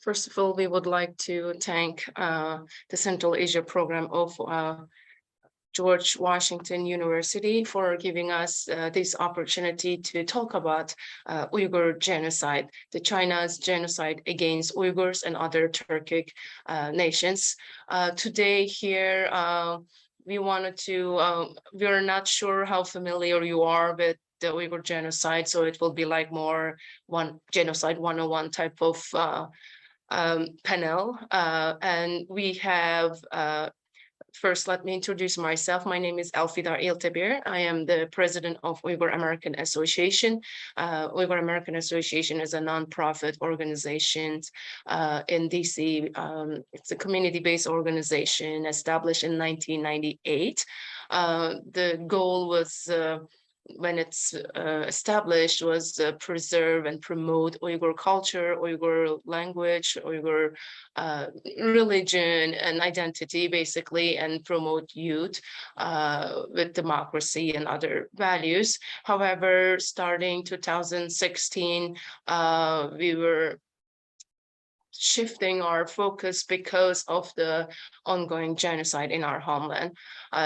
First of all, we would like to thank the Central Asia program of George Washington University for giving us this opportunity to talk about Uyghur genocide, China's genocide against Uyghurs and other Turkic nations. Today here, we wanted to, we're not sure how familiar you are with the Uyghur genocide, so it will be like more genocide 101 type of panel. And we have first, let me introduce myself. My name is Elfidar Iltebir. I am the president of Uyghur American Association. Uyghur American Association is a nonprofit organization in DC. It's a community-based organization established in 1998. The goal was when it's established was preserve and promote Uyghur culture, Uyghur language, Uyghur religion and identity, basically, and promote youth with democracy and other values. However, starting 2016, we were shifting our focus because of the ongoing genocide in our homeland.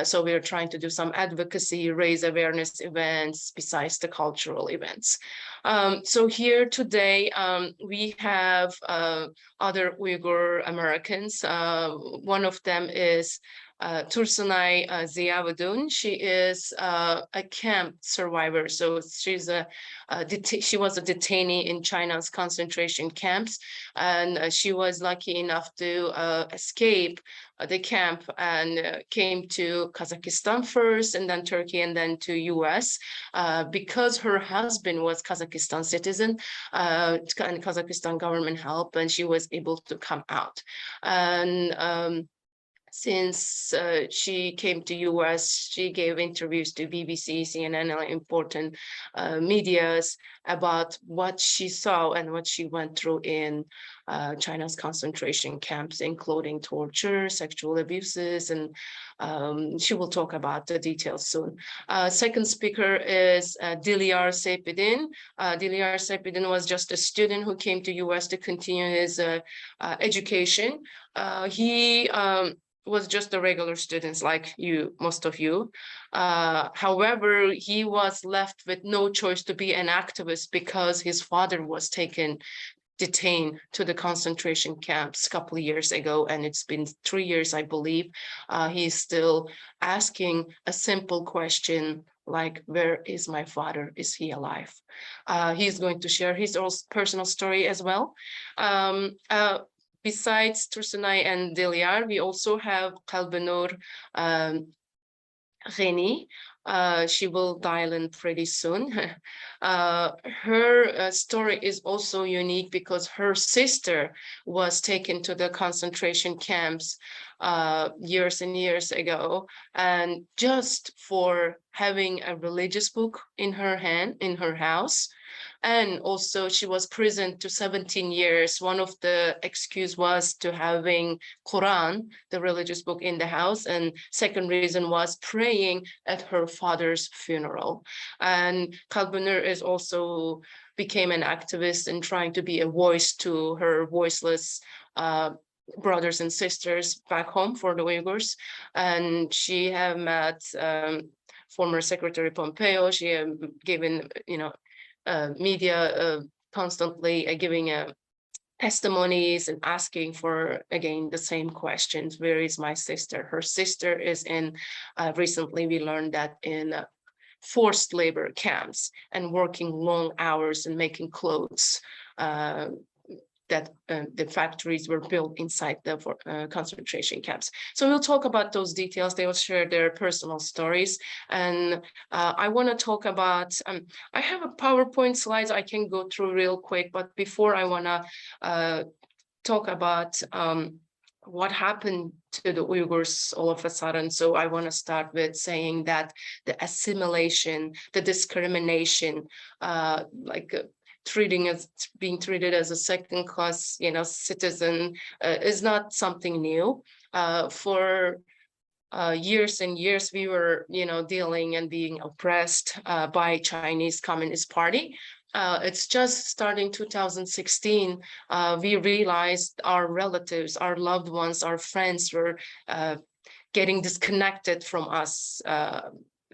So we are trying to do some advocacy, raise awareness events besides the cultural events. So here today, we have other Uyghur Americans. One of them is Tursunay Ziyawudun. She is a camp survivor. So she was a detainee in China's concentration camps, and she was lucky enough to escape the camp and came to Kazakhstan first, and then Turkey, and then to US because her husband was Kazakhstan citizen and Kazakhstan government help, and she was able to come out. And since she came to US, she gave interviews to BBC, CNN, and important medias about what she saw and what she went through in China's concentration camps, including torture, sexual abuses, and she will talk about the details soon. Second speaker is Dilyar Sepidin. Dilyar Sepidin was just a student who came to US to continue his education. He was just a regular student like you, most of you. However, he was left with no choice to be an activist because his father was detained to the concentration camps a couple of years ago, and it's been 3 years, I believe. He's still asking a simple question like, where is my father? Is he alive? He's going to share his own personal story as well. Besides Tursunay and Dilyar, we also have Kalbenur Gheni. She will dial in pretty soon. Her story is also unique because her sister was taken to the concentration camps years and years ago, and just for having a religious book in her hand, in her house. And also she was prisoned to 17 years. One of the excuse was to having Quran, the religious book, in the house. And second reason was praying at her father's funeral. And Kalbenur is also became an activist and trying to be a voice to her voiceless brothers and sisters back home for the Uyghurs. And she have met former Secretary Pompeo. She have given, media constantly giving testimonies and asking for, again, the same questions. Where is my sister? Her sister is in, recently we learned that in forced labor camps and working long hours and making clothes that the factories were built inside the concentration camps. So we'll talk about those details. They will share their personal stories. And I want to talk about, I have a PowerPoint slides I can go through real quick, but before I want to talk about what happened to the Uyghurs all of a sudden. So I want to start with saying that the assimilation, the discrimination, being treated as a second-class, citizen is not something new. For years and years, we were, dealing and being oppressed by Chinese Communist Party. It's just starting 2016, we realized our relatives, our loved ones, our friends were getting disconnected from us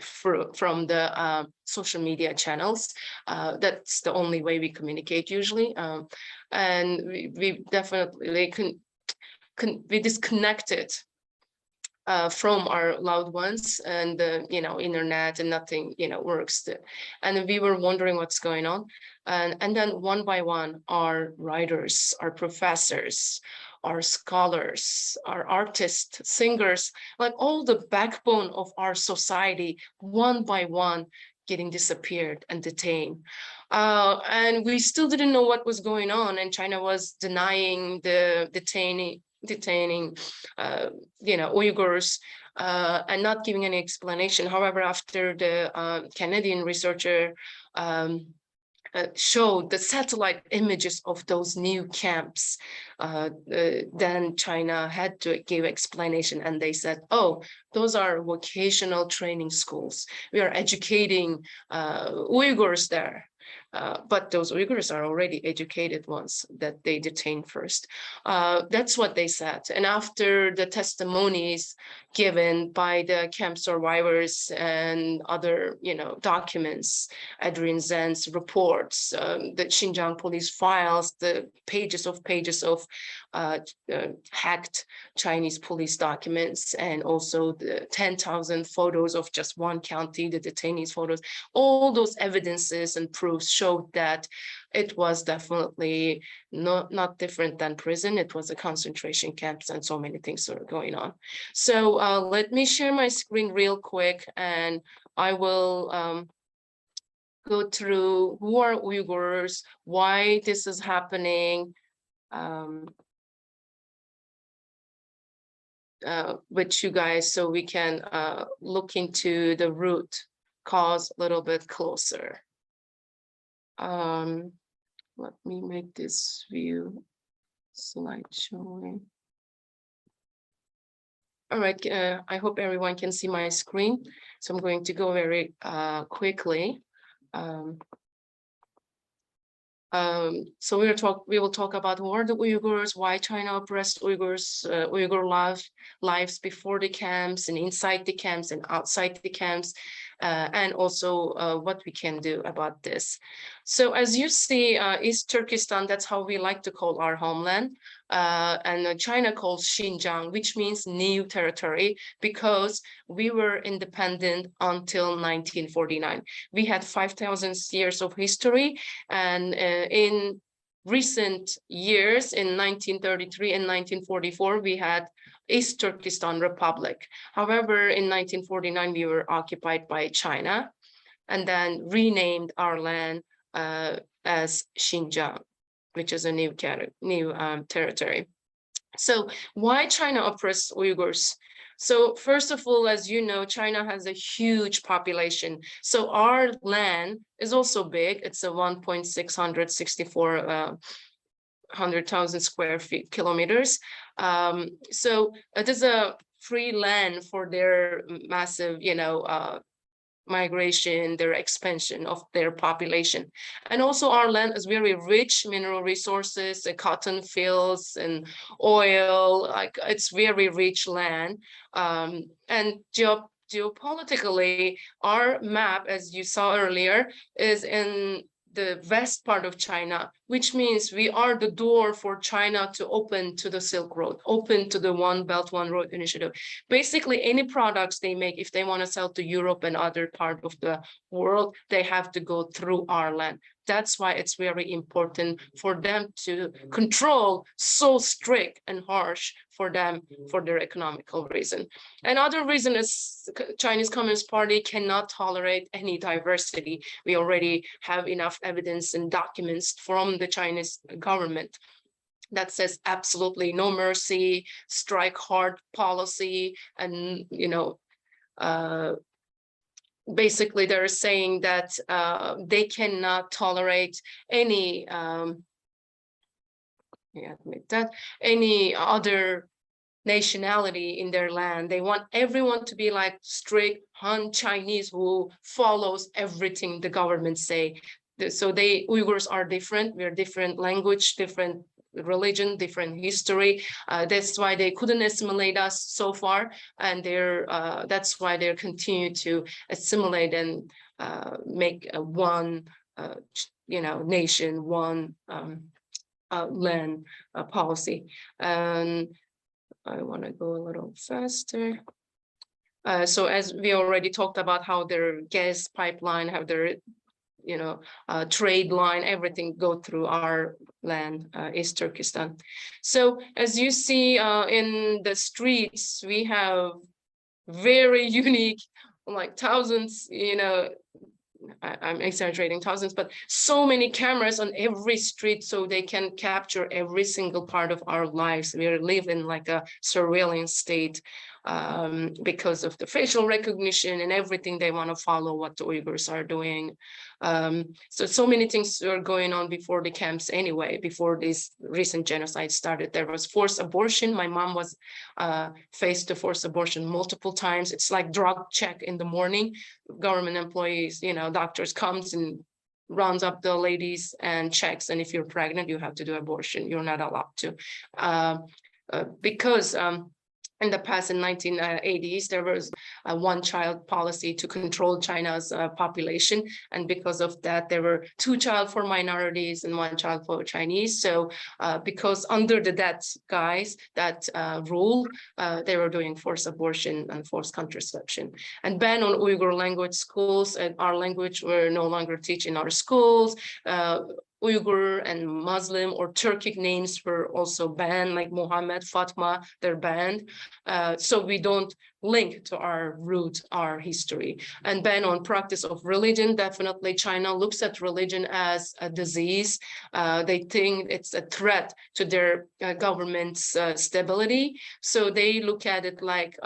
from the social media channels. That's the only way we communicate usually. And we definitely we disconnected from our loved ones, and the internet and nothing works. And we were wondering what's going on, and then one by one, our writers, our professors, our scholars, our artists, singers, like all the backbone of our society, one by one getting disappeared and detained. And we still didn't know what was going on, and China was denying the detaining Uyghurs, and not giving any explanation. However, after the Canadian researcher showed the satellite images of those new camps, then China had to give explanation, and they said, oh, those are vocational training schools. We are educating Uyghurs there. But those Uyghurs are already educated ones that they detained first. That's what they said. And after the testimonies given by the camp survivors and other, documents, Adrian Zen's reports, the Xinjiang police files, the pages of hacked Chinese police documents, and also the 10,000 photos of just one county, the detainees' photos, all those evidences and proofs showed that it was definitely not different than prison. It was a concentration camps, and so many things are going on. So let me share my screen real quick, and I will go through who are Uyghurs, why this is happening, with you guys, so we can look into the root cause a little bit closer. Let me make this view slide showing. All right, I hope everyone can see my screen. So I'm going to go very quickly. So we will talk about who are the Uyghurs, why China oppressed Uyghurs, Uyghur lives before the camps and inside the camps and outside the camps, and also what we can do about this. So as you see, East Turkestan, that's how we like to call our homeland. And China calls Xinjiang, which means new territory, because we were independent until 1949. We had 5,000 years of history, and in recent years, in 1933 and 1944, we had East Turkestan Republic. However, in 1949, we were occupied by China, and then renamed our land as Xinjiang, which is a new territory. So why China oppressed Uyghurs? So first of all, as you know, China has a huge population. So our land is also big. It's a 1.664 100,000 square kilometers. So it is a free land for their massive, migration, their expansion of their population. And also our land is very rich, mineral resources, cotton fields and oil, like it's very rich land. And geopolitically, our map, as you saw earlier, is in the west part of China, which means we are the door for China to open to the Silk Road, open to the One Belt, One Road initiative. Basically, any products they make, if they want to sell to Europe and other part of the world, they have to go through our land. That's why it's very important for them to control so strict and harsh for them, for their economical reason. Another reason is Chinese Communist Party cannot tolerate any diversity. We already have enough evidence and documents from the Chinese government that says absolutely no mercy, strike hard policy, and basically they're saying that they cannot tolerate any any other nationality in their land. They want everyone to be like strict Han Chinese who follows everything the government say. so Uyghurs are different. We're different language, different religion, different history. That's why they couldn't assimilate us so far, and that's why they continue to assimilate and make one, nation, one land policy. And I want to go a little faster. So as we already talked about how their gas pipeline, how their trade line, everything go through our land, East Turkestan. So as you see in the streets, we have very unique, like thousands, I'm exaggerating, thousands, but so many cameras on every street, so they can capture every single part of our lives. We live in like a surveillance state because of the facial recognition and everything. They want to follow what the Uyghurs are doing. So many things were going on before the camps anyway, before this recent genocide started. There was forced abortion. My mom was faced to forced abortion multiple times. It's like drug check in the morning. Government employees, doctors comes and rounds up the ladies and checks. And if you're pregnant, you have to do abortion. You're not allowed to. Because in the past, in 1980s, there was a one-child policy to control China's population. And because of that, there were 2 child for minorities and 1 child for Chinese. So because under that rule, they were doing forced abortion and forced contraception. And ban on Uyghur language schools, and our language were no longer taught in our schools. Uyghur and Muslim or Turkic names were also banned, like Muhammad, Fatma, they're banned. So we don't link to our root, our history. And ban on practice of religion. Definitely China looks at religion as a disease. They think it's a threat to their government's stability. So they look at it like,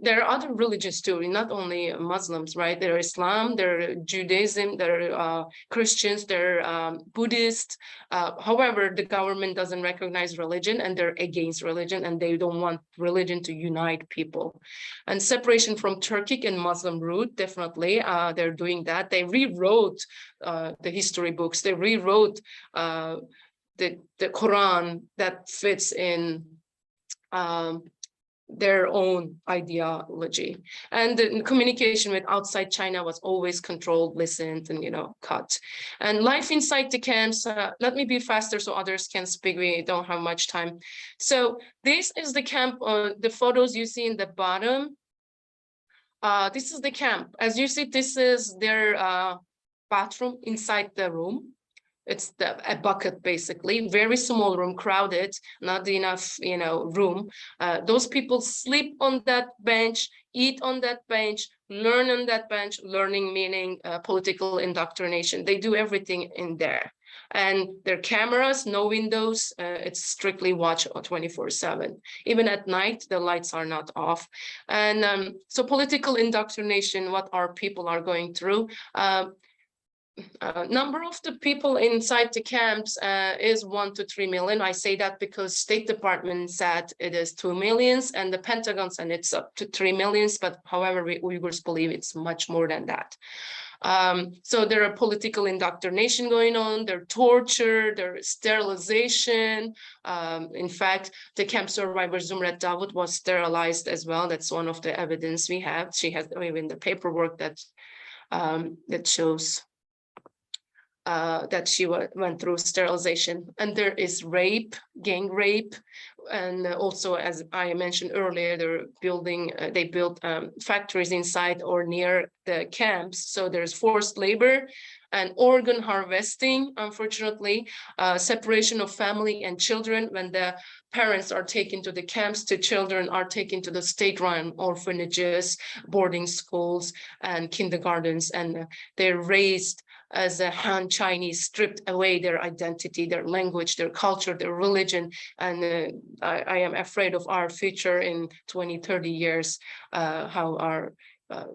there are other religions too, not only Muslims, right? There are Islam, there are Judaism, there are Christians, there are Buddhists. However, the government doesn't recognize religion, and they're against religion, and they don't want religion to unite people. And separation from Turkic and Muslim root, definitely, they're doing that. They rewrote the history books. They rewrote the Quran that fits in their own ideology. And the communication with outside China was always controlled, listened, and cut. And life inside the camps, let me be faster so others can speak. We don't have much time. So this is the camp. The photos you see in the bottom, this is the camp. As you see, this is their bathroom inside the room. It's a bucket, basically, very small room, crowded, not enough, room. Those people sleep on that bench, eat on that bench, learn on that bench, learning meaning political indoctrination. They do everything in there. And their cameras, no windows, it's strictly watch 24/7. Even at night, the lights are not off. And so political indoctrination, what our people are going through, number of the people inside the camps is 1 to 3 million. I say that because State Department said it is 2 millions, and the Pentagon said it's up to 3 millions. But however, we Uyghurs believe it's much more than that. So there are political indoctrination going on, there's torture, there's sterilization. In fact, the camp survivor Zumret Davut was sterilized as well. That's one of the evidence we have. She has even the paperwork that shows that she went through sterilization. And there is rape, gang rape, and also, as I mentioned earlier, they built factories inside or near the camps. So there's forced labor and organ harvesting, unfortunately, separation of family and children. When the parents are taken to the camps, the children are taken to the state-run orphanages, boarding schools, and kindergartens, and they're raised as a Han Chinese, stripped away their identity, their language, their culture, their religion. And I am afraid of our future in 20, 30 years, how our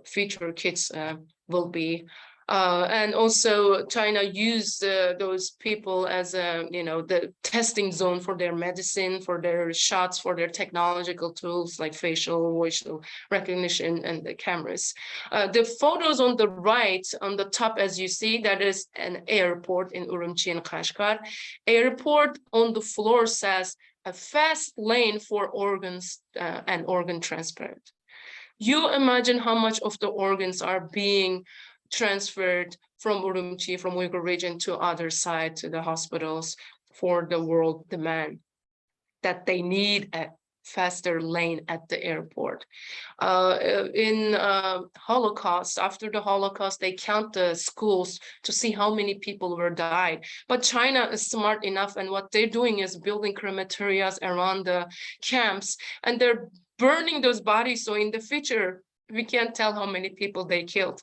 future kids will be. And also China used those people as the testing zone for their medicine, for their shots, for their technological tools like facial, voice recognition, and the cameras. The photos on the right, on the top, as you see, that is an airport in Urumqi and Kashgar. Airport on the floor says a fast lane for organs and organ transplant. You imagine how much of the organs are being transferred from Urumqi, from Uyghur region to other side, to the hospitals, for the world demand, that they need a faster lane at the airport. In Holocaust, after the Holocaust, they count the schools to see how many people were died. But China is smart enough, and what they're doing is building crematorias around the camps, and they're burning those bodies, so in the future, we can't tell how many people they killed.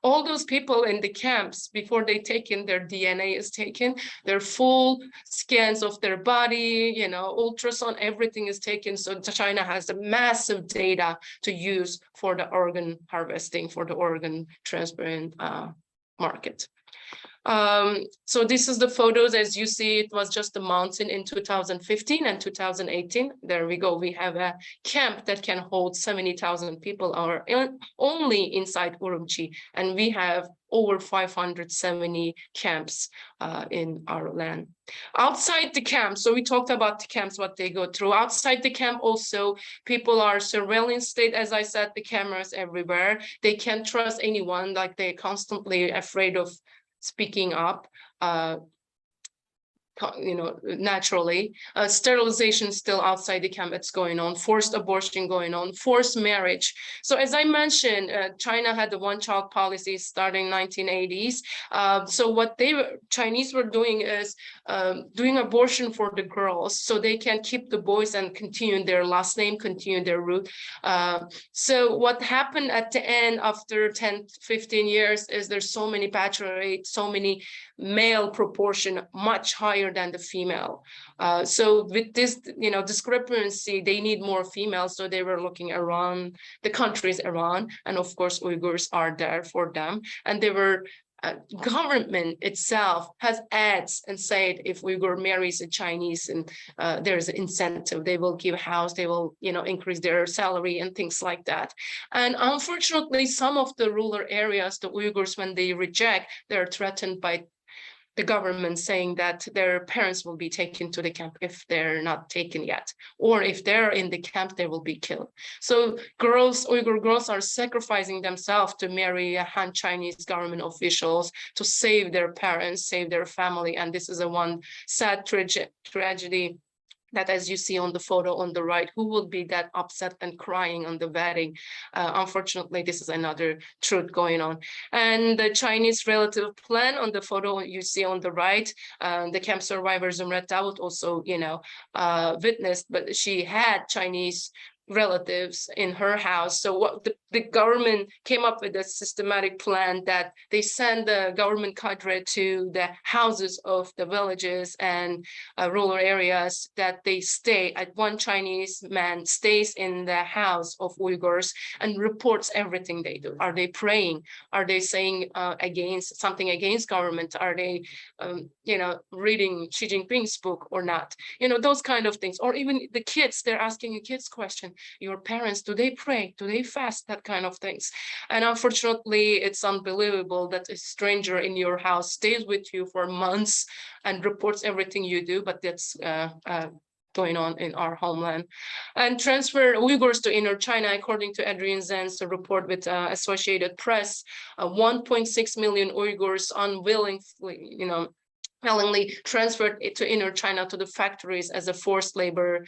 All those people in the camps, before they taken, their DNA is taken, their full scans of their body, ultrasound, everything is taken. So China has the massive data to use for the organ harvesting, for the organ transplant market. So this is the photos. As you see, it was just a mountain in 2015 and 2018. There we go. We have a camp that can hold 70,000 people only inside Urumqi, and we have over 570 camps in our land. Outside the camp, so we talked about the camps, what they go through. Outside the camp also, people are surveillance state. As I said, the cameras everywhere. They can't trust anyone, like they're constantly afraid of speaking up, naturally. Sterilization still outside the camp, it's going on. Forced abortion going on. Forced marriage. So as I mentioned, China had the one-child policy starting 1980s. So what Chinese were doing is doing abortion for the girls, so they can keep the boys and continue their last name, continue their root. So what happened at the end, after 10, 15 years, is there's so many bachelorette, so many male proportion, much higher than the female. So with this, discrepancy, they need more females. So they were looking around the countries around, and of course, Uyghurs are there for them. And they were government itself has ads and said if Uyghur marries a Chinese, and there's an incentive, they will give a house, they will increase their salary and things like that. And unfortunately, some of the rural areas, the Uyghurs, when they reject, they're threatened by the government, saying that their parents will be taken to the camp if they're not taken yet, or if they're in the camp, they will be killed. So Uyghur girls are sacrificing themselves to marry Han Chinese government officials to save their parents, save their family. And this is a one sad tragedy that, as you see on the photo on the right, who will be that upset and crying on the wedding? Unfortunately, this is another truth going on. And the Chinese relative plan on the photo you see on the right, the camp survivor Zumrat Dawood also, witnessed, but she had Chinese relatives in her house. So what the government came up with a systematic plan that they send the government cadre to the houses of the villages and rural areas, that they stay at one Chinese man stays in the house of Uyghurs and reports everything they do. Are they praying? Are they saying something against government? Are they reading Xi Jinping's book or not? Those kind of things. Or even the kids, they're asking a kid's question. Your parents, do they pray? Do they fast? That kind of things. And unfortunately, it's unbelievable that a stranger in your house stays with you for months and reports everything you do, but that's going on in our homeland. And transfer Uyghurs to inner China, according to Adrian Zen's report with Associated Press, 1.6 million Uyghurs willingly transferred to inner China to the factories as a forced labor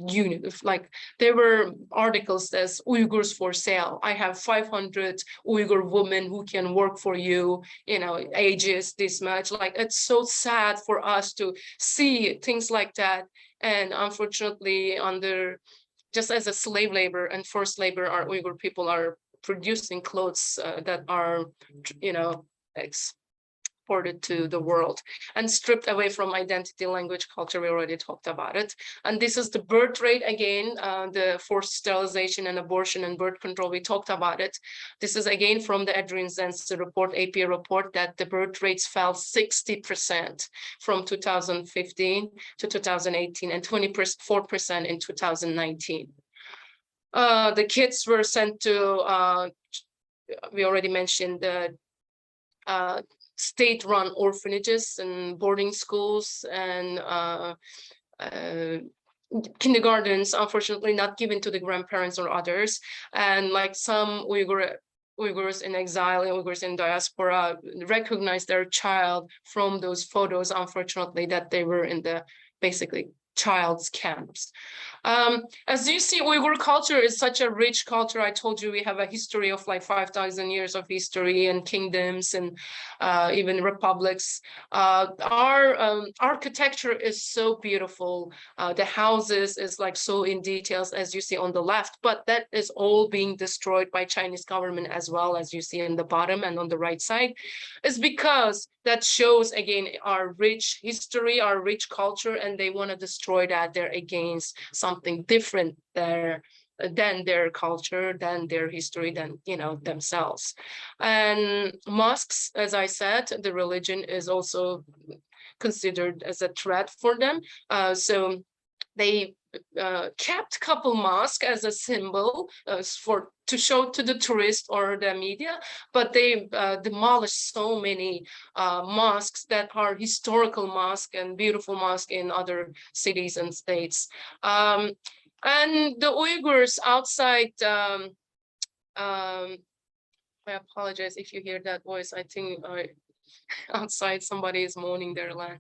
unit. Like there were articles as Uyghurs for sale. I have 500 Uyghur women who can work for you, ages this much. Like it's so sad for us to see things like that. And unfortunately, just as a slave labor and forced labor, our Uyghur people are producing clothes that are, deported to the world and stripped away from identity, language, culture. We already talked about it. And this is the birth rate again, the forced sterilization and abortion and birth control. We talked about it. This is again from the Adrian Zenz report, APA report, that the birth rates fell 60% from 2015 to 2018 and 24% in 2019. The kids were sent to, we already mentioned the state-run orphanages and boarding schools and kindergartens, unfortunately not given to the grandparents or others. And like some Uyghurs in exile and Uyghurs in diaspora recognize their child from those photos, unfortunately, that they were in the basically child's camps. As you see, Uyghur culture is such a rich culture. I told you we have a history of like 5,000 years of history and kingdoms and even republics. Our architecture is so beautiful. The houses is like so in details, as you see on the left, but that is all being destroyed by Chinese government as well, as you see in the bottom and on the right side. Is because that shows again our rich history, our rich culture, and they want to destroy that. They're against something different there than their culture, than their history, than themselves. And mosques, as I said, the religion is also considered as a threat for them. So they kept couple mosques as a symbol to show to the tourists or the media, but they demolished so many mosques that are historical mosques and beautiful mosques in other cities and states. And the Uyghurs outside, I apologize if you hear that voice. I think outside somebody is mourning their land.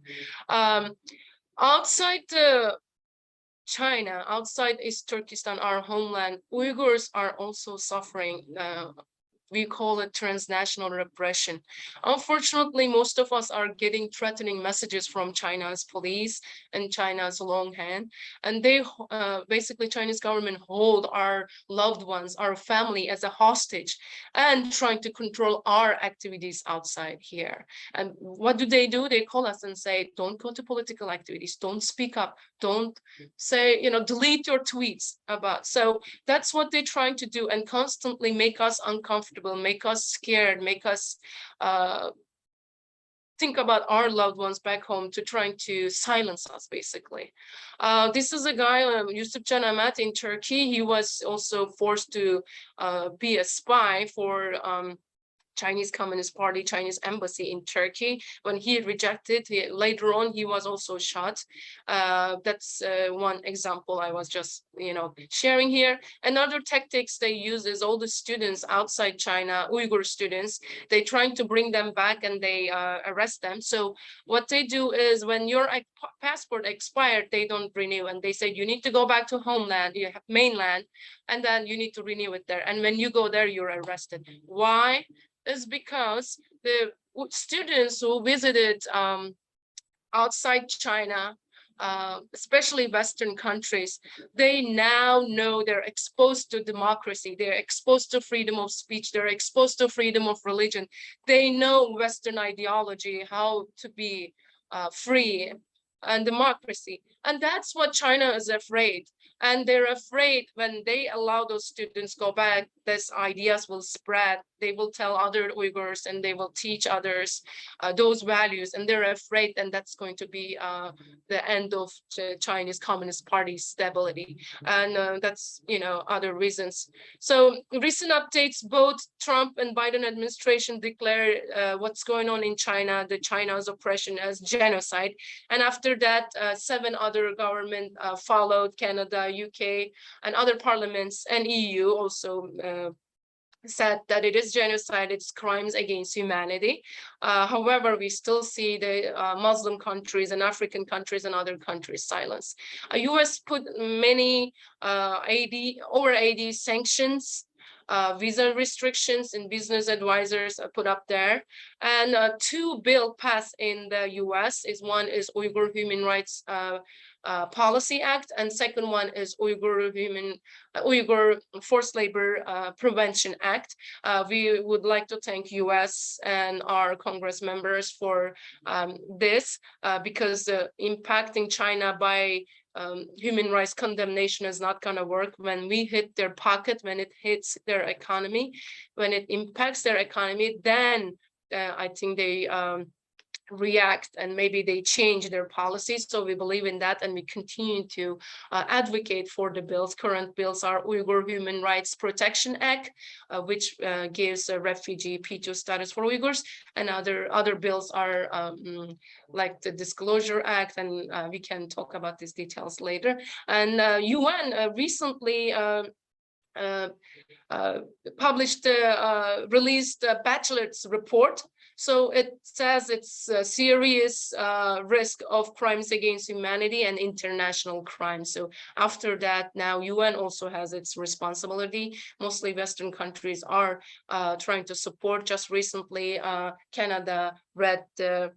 Outside China, outside East Turkestan, our homeland, Uyghurs are also suffering. We call it transnational repression. Unfortunately, most of us are getting threatening messages from China's police and China's long hand. And they basically, Chinese government hold our loved ones, our family as a hostage and trying to control our activities outside here. And what do? They call us and say, don't go to political activities, don't speak up, don't say, delete your tweets about. So that's what they're trying to do and constantly make us uncomfortable, make us scared, make us think about our loved ones back home, to trying to silence us, basically. This is a guy, Yusuf Can Ahmet in Turkey. He was also forced to be a spy for Chinese Communist Party, Chinese embassy in Turkey. When he rejected, later on, he was also shot. That's one example I was just, sharing here. Another tactics they use is all the students outside China, Uyghur students, they trying to bring them back and they arrest them. So what they do is when your passport expired, they don't renew. And they say, you need to go back to homeland, you have mainland, and then you need to renew it there. And when you go there, you're arrested. Why? Is because the students who visited outside China, especially Western countries, they now know they're exposed to democracy, they're exposed to freedom of speech, they're exposed to freedom of religion. They know Western ideology, how to be free and democracy. And that's what China is afraid. And they're afraid when they allow those students go back, these ideas will spread. They will tell other Uyghurs and they will teach others those values. And they're afraid, and that's going to be the end of the Chinese Communist Party's stability. And that's, other reasons. So recent updates, both Trump and Biden administration declare what's going on in China, the China's oppression, as genocide. And after that, 7 other governments followed, Canada, UK, and other parliaments, and EU also said that it is genocide, it's crimes against humanity. However, we still see the Muslim countries and African countries and other countries silence. US put many over 80 sanctions visa restrictions and business advisors are put up there. And two bills passed in the US. One is Uyghur Human Rights Policy Act, and second one is Uyghur Forced Labor Prevention Act. We would like to thank US and our Congress members for this, because impacting China by human rights condemnation is not going to work. When we hit their pocket, when it hits their economy, when it impacts their economy, then I think they react and maybe they change their policies. So we believe in that, and we continue to advocate for the bills. Current bills are Uyghur Human Rights Protection Act, which gives a refugee P2 status for Uyghurs, and other bills are like the Disclosure Act, and we can talk about these details later. And UN recently released a bachelor's report. So it says it's a serious risk of crimes against humanity and international crime. So after that, now UN also has its responsibility. Mostly Western countries are trying to support. Just recently, Canada read the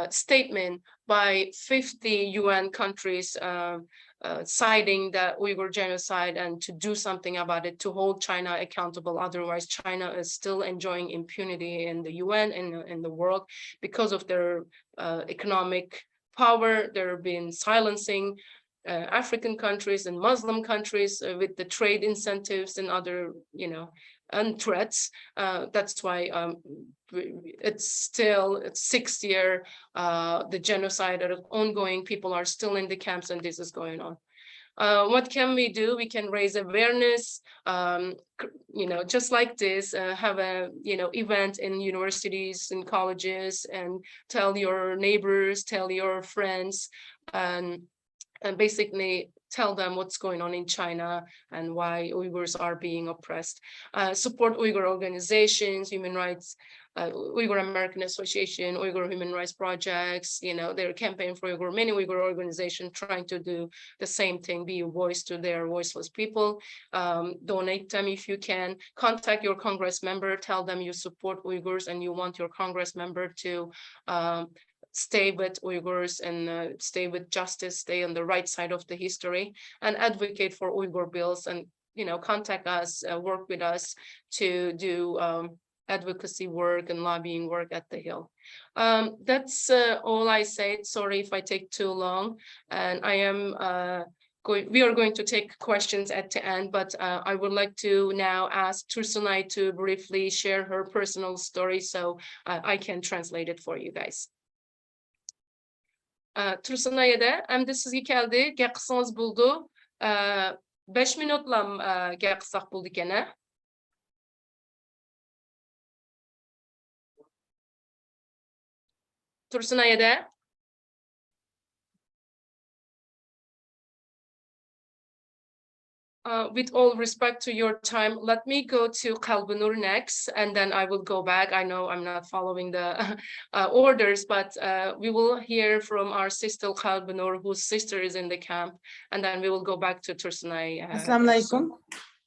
statement by 50 UN countries citing the Uyghur genocide and to do something about it, to hold China accountable. Otherwise, China is still enjoying impunity in the UN and in the world because of their economic power. They've been silencing African countries and Muslim countries with the trade incentives and other, and threats. That's why it's still sixth year, the genocide are ongoing. People are still in the camps, and this is going on. What can we do? We can raise awareness, just like this, have a, event in universities and colleges, and tell your neighbors, tell your friends, and basically tell them what's going on in China and why Uyghurs are being oppressed. Support Uyghur organizations, human rights, Uyghur American Association, Uyghur Human Rights Projects, their campaign for Uyghur, many Uyghur organizations trying to do the same thing, be a voice to their voiceless people. Donate them if you can. Contact your Congress member, tell them you support Uyghurs and you want your Congress member to stay with Uyghurs and stay with justice, stay on the right side of the history, and advocate for Uyghur bills, and contact us, work with us to do advocacy work and lobbying work at the Hill. That's all I said. Sorry if I take too long, and we are going to take questions at the end, but I would like to now ask Tursunay to briefly share her personal story so I can translate it for you guys. Tursunay'da endi sizga keldi, gap qilsangiz bo'ldi. 5 minutlam gap qilsak bo'ldi ekan. Tursunay'da with all respect to your time, let me go to Kalbinur next, and then I will go back. I know I'm not following the orders, but we will hear from our sister Kalbinur, whose sister is in the camp, and then we will go back to Tursunay. Assalamu alaikum.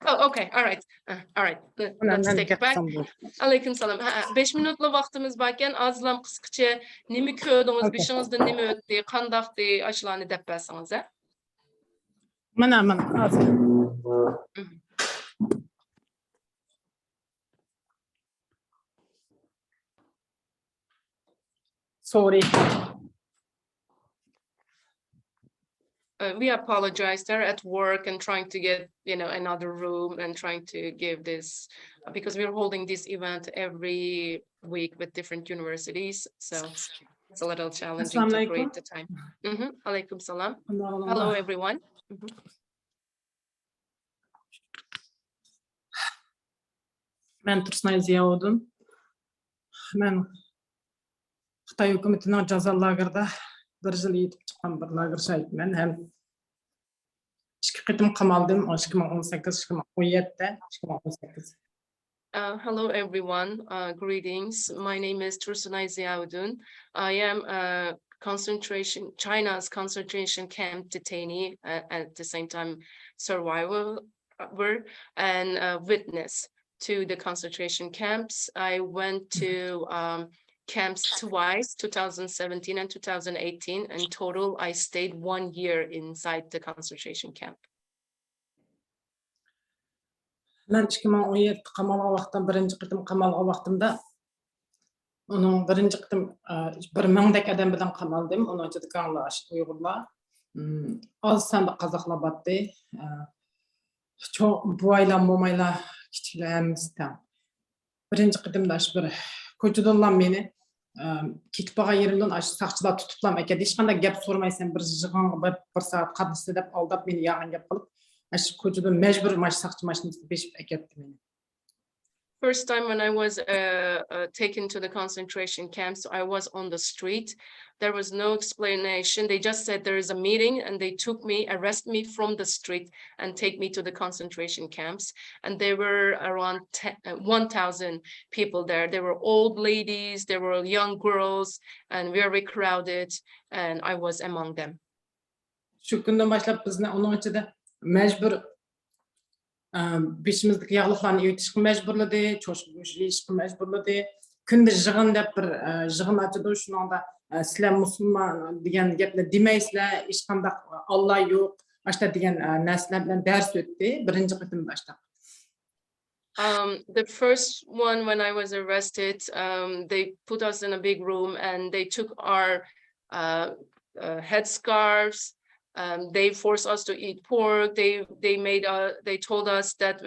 Oh, okay, all right. Let's take it back. Aleyküm salam. 5 minutlu vaxtımız varken azlam qısqacha nimi ko'rdingiz, beshingizda nima o'tdi, qandaqdi, ashulani deb bersangiz, ha? Mana. Sorry. We apologize. They're at work and trying to get, another room and trying to give this, because we're holding this event every week with different universities. So it's a little challenging to create the time. Alaikum salam. Hello, everyone. Ben Tursunay Ziyawudun. Ben Xitay hükümetinin ceza lagerda bir yıl yetip çıkan bir lager şahitmen. Hem 2 qitim qamaldım 2018-2017'de. Hello, everyone. Greetings. My name is Tursunay Ziyawudun. I am China's concentration camp detainee, at the same time survival were and witness to the concentration camps. I went to camps twice, 2017 and 2018. In total, I stayed 1 year inside the concentration camp. Ben 2017 qamalga vaqtdan birinci qitim qamalga vaqtımda onun birinci qitim 1000 adam bilan qamaldım. Onun içinde kanlar Uygurlar. Az sanda Kazaklar batdı. Çok bu aylan momayla kiçilemizden. Birinci qitimda bir koçudan meni ketip bağa yerimden aş saqçılar tutuplam eke. Hiç qanday gap sormaysan bir jığan bir saat qadısı dep aldap meni yağan gap qılıp aş koçudan mecbur maş saqçı maşinasını beşip eketdi meni. First time when I was taken to the concentration camps, I was on the street. There was no explanation. They just said there is a meeting and they took me, arrest me from the street and take me to the concentration camps. And there were around 1,000 people there. There were old ladies, there were young girls and very crowded and I was among them. Şu günden başlap bizni onun içinde mecbur beşimizdeki yağlıqlarını ötüşkü mecburladı, çoşku mecburladı. Күнде жығын деп бір жығын açıdı, şunanda sizler Müslüman деген gepler demeysizler, ешқандай Allah yok, açta деген нәрселер bilen ders ötті, birinci qitim başta. The first one when I was arrested, they put us in a big room and they took our headscarves. They forced us to eat pork. They told us that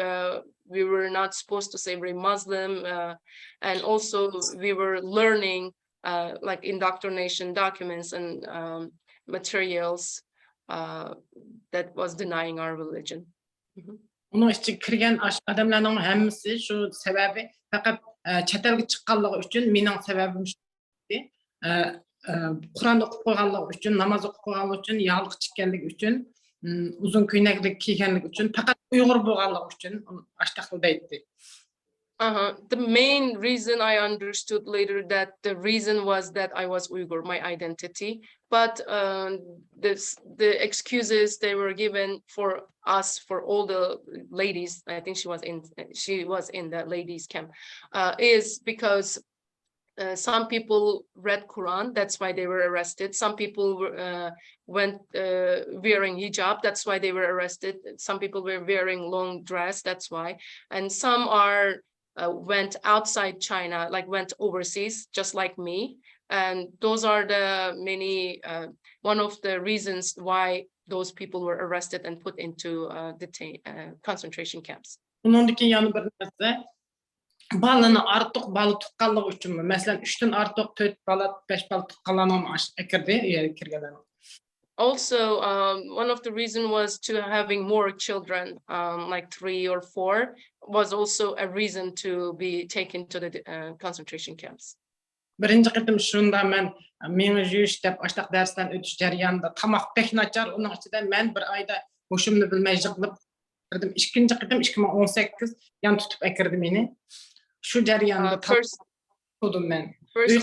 we were not supposed to say we're Muslim, and also we were learning like indoctrination documents and materials that was denying our religion. Onun için kirgen adamların hemmisi şu sebebi fakat çetelge çıqqanlığı üçün mening sebebim Kur'an o'qib qo'yganlik uchun, namoz o'qib qo'yganlik uchun, yog'liq chekkanlik uchun, uzun ko'ylaklik kiyganlik uchun, faqat Uyg'ur bo'lganlik uchun ashtaqilda aytdi. The main reason I understood later that the reason was that I was Uyghur, my identity, but the excuses they were given for us, for all the ladies, I think she was in the ladies camp, is because some people read Quran, that's why they were arrested. Some people went wearing hijab, that's why they were arrested. Some people were wearing long dress, that's why. And some went outside China, like went overseas, just like me. And those are the one of the reasons why those people were arrested and put into concentration camps. Balını artıq balı tuqqanlıq üçünmü? Məsələn, 3-dən artıq 4 bala, 5 bal tuqqanlarını kirgələr. Also, one of the reason was to having more children, like 3 or 4, was also a reason to be taken to the concentration camps. Birinci qitim şunda meni jüyüş dep aştaq dərsdən ötüş jarayonida tamaq pek nachar, onun içində mən bir ayda hoşumni bilmay jığılıb kirdim. İkinci qitim 2018 yan tutup ekirdi meni. First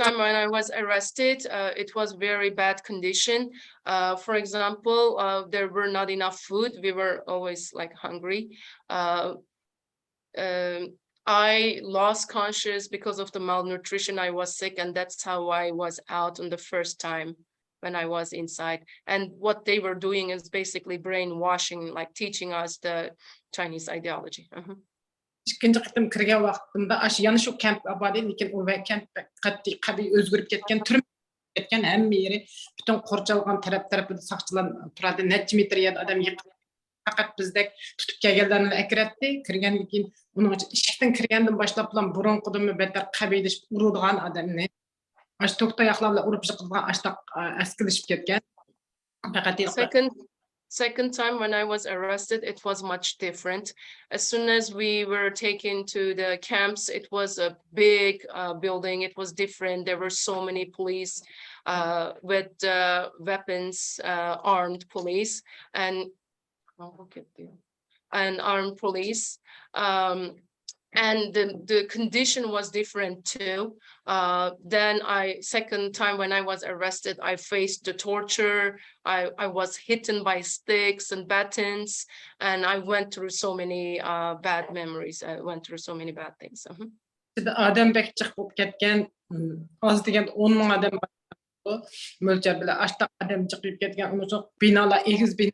time when I was arrested, it was very bad condition. For example, there were not enough food. We were always like hungry. I lost conscious because of the malnutrition. I was sick, and that's how I was out on the first time when I was inside. And what they were doing is basically brainwashing, like teaching us the Chinese ideology. İkinci qitim kirgen vaqtimda yana şu kamp abadi, lekin o kamp qat'iy o'zgarib ketgan, turib ketgan, hamma yeri butun qo'rchalgan taraf-tarafida saqchilar turadi, necha metr yerda odam yiqib, faqat bizdek tutib kelganlarni akiratdi. Kirgandan keyin uning eshikdan kirgandan boshlab bilan burunqidanmi betar qabiylashib uradigan odamni ash to'qta yoqlar bilan urib chiqadigan ashtaq askilishib ketgan. Faqat Second time when I was arrested, it was much different. As soon as we were taken to the camps, it was a big building. It was different. There were so many police with weapons, armed police, and armed police. And the condition was different too. Then second time when I was arrested, I faced the torture. I was hit by sticks and batons, and I went through so many bad memories. I went through so many bad things. Adam bek çıkıp болып кеткен, az деген 10 мың адам бар. Мөлшер біле ашта адам çıkıp кеткен, оны жоқ бинала 8 bin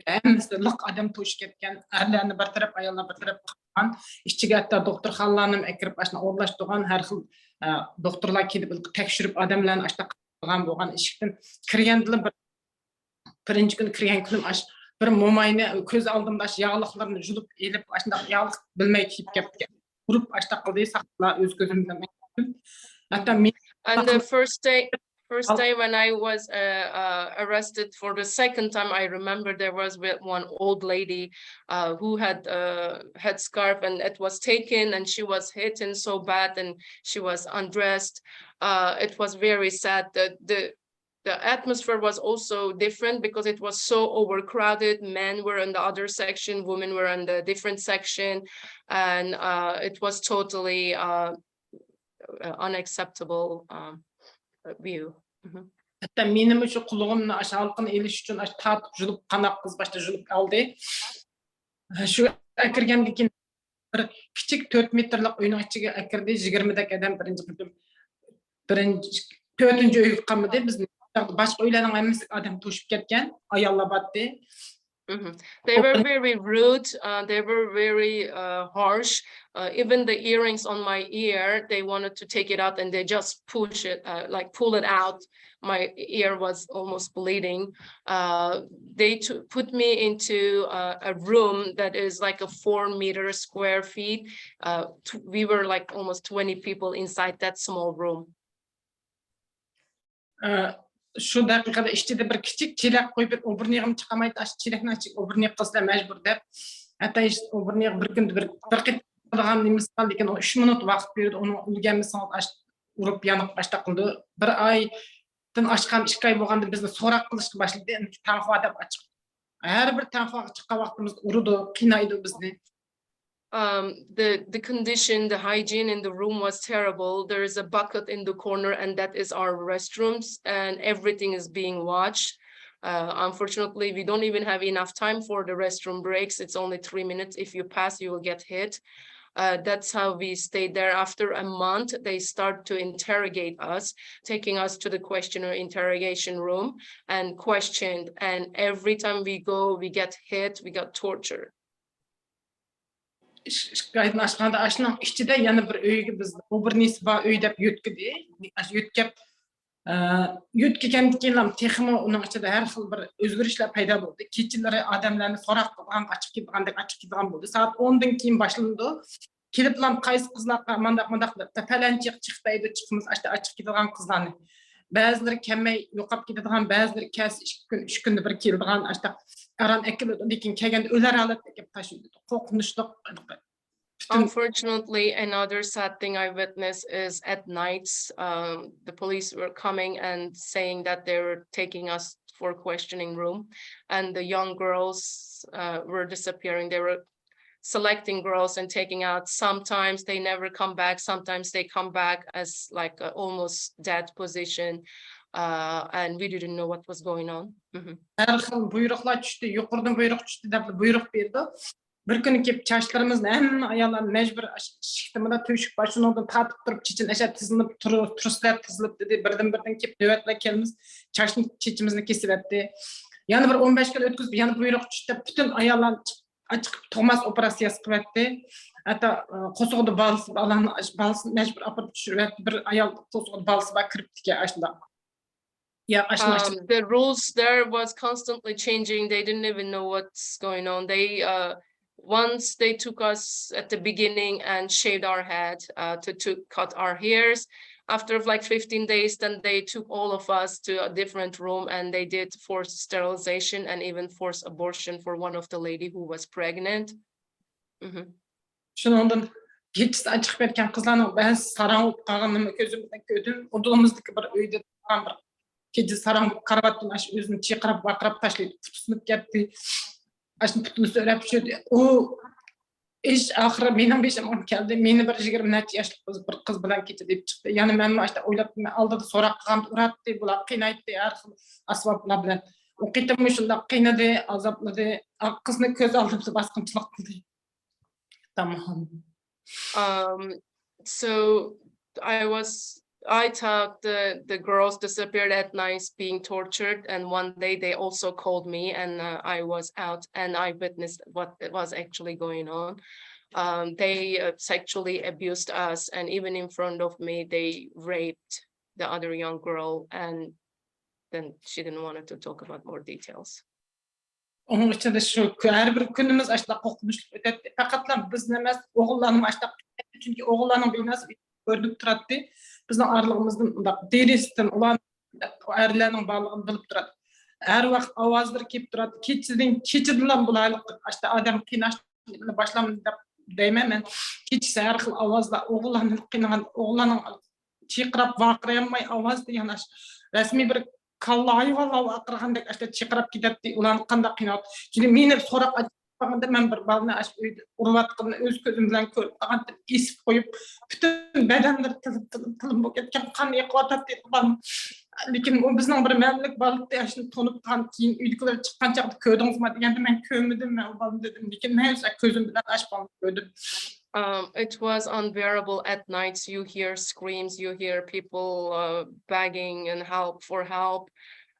әмісі лық адам тошып кеткен, әрләні бір тарап, аялар бір тарап қалған. İşçiге hatta doktorxanalarını әкіріп ашына орналаштырған, әр xil doktorlar kelip tekşürüp adamlarını ашта қалған болған. İşіктен кіргенділі birinci gün kirgen күнім аш bir momayını көз алдымда аш yağlıqlarını julup elip ашында yağlıq bilmey kiyip кеткен. Grup açta kaldığı sakla öz gözümden. Hatta and the first day when I was arrested for the second time, I remember there was one old lady who had headscarf, and it was taken, and she was hit so bad, and she was undressed. It was very sad. The atmosphere was also different because it was so overcrowded. Men were in the other section, women were in the different section, and it was totally unacceptable view. Hatta benim şu kulağımla aşağılıkın eliş için tartıp julup kanak kız başta julup aldı. Şu akirgen dikin bir küçük 4 metrlik oyunun içine akirdi 20'deki adam birinci 4. öykü kalmadı biz başka oylanan emisi adam toşup ketken ayalla battı. They were very rude. They were very harsh. Even the earrings on my ear, they wanted to take it out and they just push it, like pull it out. My ear was almost bleeding. They put me into a room that is like a 4 meter square feet. We were like almost 20 people inside that small room. Şu dakikada işte de bir küçük çilek koyup oburniğim çıkamaydı aç çilekni açıp oburniğ kızla mecbur dep. Hatta işte oburniğ bir gün bir kılgan nemiz kaldı ekan 3 minut vaqt berdi onu ulganmi saat aç urup yanıp başta kıldı. Bir aydan açkan 2 ay bolganda bizni sorak kılışka başladı. Tanfa dep açık. Her bir tanfa çıkka vaqtımız urudu, qinaydı bizni. The condition, the hygiene in the room was terrible. There is a bucket in the corner, and that is our restrooms, and everything is being watched. Unfortunately, we don't even have enough time for the restroom breaks. It's only 3 minutes. If you pass, you will get hit. That's how we stayed there. After a month, they start to interrogate us, taking us to the questionnaire interrogation room and questioned. And every time we go, we get hit, we got tortured. Şikayetini açkanda aşının içinde yana bir öykü biz o bir nisba öy dep yütküdi. Yütkep yütkekendikilam texmi onun içinde her xil bir özgürüşler payda boldu. Keçileri adamlarını sorak kılgan açıp gitgan boldu. Saat 10'dan keyin başlandı. Keliplam qaysı kızlarga mandaq tapalanchiq chiqdaydi chiqimiz açıp gitgan kızlarni. Bazıları kemmey yoqap ketadigan, bazıları kes 2 gün 3 günde bir keladigan açta aran ekildi. Lekin kelganda öler alat dep taşıydı. Qo'rqinchli. Unfortunately, another sad thing I witnessed is at nights, the police were coming and saying that they were taking us for questioning room, and the young girls were disappearing. They were selecting girls and taking out. Sometimes they never come back. Sometimes they come back as like a almost dead position, and we didn't know what was going on. Her xil buyruqlar düştü, yuqurdan buyruq düştü dep buyruq berdi. Bir gün kep çaşlarımızın hem ayağlar mecbur şıktımda tüşük başından tartıp durup çiçin aşağı tızılıp turistler tızılıp dedi. Birden kep nöbetler kelimiz çaşın çiçimizni kesip etti. Yani bir 15 gün ötküzüp yani buyruq düştü. Bütün ayağlar açık Thomas operasyası kıvetti. Hatta kosuğdu balısı alanı balısı mecbur apıp düşürüp bir ayağ kosuğdu balısı bak kriptike aşında. The rules there was constantly changing. They didn't even know what's going on. Once they took us at the beginning and shaved our head to cut our hairs. After like 15 days, then they took all of us to a different room and they did forced sterilization and even forced abortion for one of the lady who was pregnant. Şundan hiç açık etken kızlarning bazı sarang qalganını gözümden gördüm. Odulumuzdaki bir uyda turgan bir kedi sarang karavatdan aş özünü çiqirib baqirib tashlaydi. Tutunup ketdi. Aşın putunu söylep şöyle. O iş ahırı benim beşim geldi. Meni bir 20 neçe yaşlık bir kız bilen keçe dep çıktı. Yani men başta oylap aldı sorak qan uratdı, bular qıynaytdı, her xil asbablar bilen. O qitim şunda qıynadı, azapladı. Kızını köz aldı, baskınçılık kıldı. Tamam. So I thought the girls disappeared at night being tortured, and one day they also called me, and I was out and I witnessed what was actually going on. They sexually abused us, and even in front of me they raped the other young girl, and then she didn't want to talk about more details. Onun içinde şu her bir günümüz açta korkmuşluk ötedi. Fakatlar biz nemes oğullarım açta çünkü oğullarının biraz gördük turadı. Bizden aralığımızdan deristin ulan erlerinin bağlılığını bilip turadı. Her vakt avazdır kep turadı. Keçidilen bulaylık açta adam kıynaş başlamında deymemen. Keçisi her xil avazda oğullarının kıynagan oğullarının çiqirap vaqırayanmay avaz diyen resmi bir kallayı vallahi akırgandek işte çıkarıp gidetti ulan kanda qıynat. Şimdi meni sorak açpaganda men bir balını aç urvatqını öz gözüm bilen körüp qantip isip koyup bütün bedenler tılım bu ketken kan yıqatat deyip balım. Lekin o bizning bir memlik balıkta yaşını tonup kan keyin uydukiler çıkkan çaqda ködüңiz mi degende men kömedim men o balım dedim. Lekin men gözüm bilen açpam ködüm. It was unbearable at nights. You hear screams, you hear people begging and for help.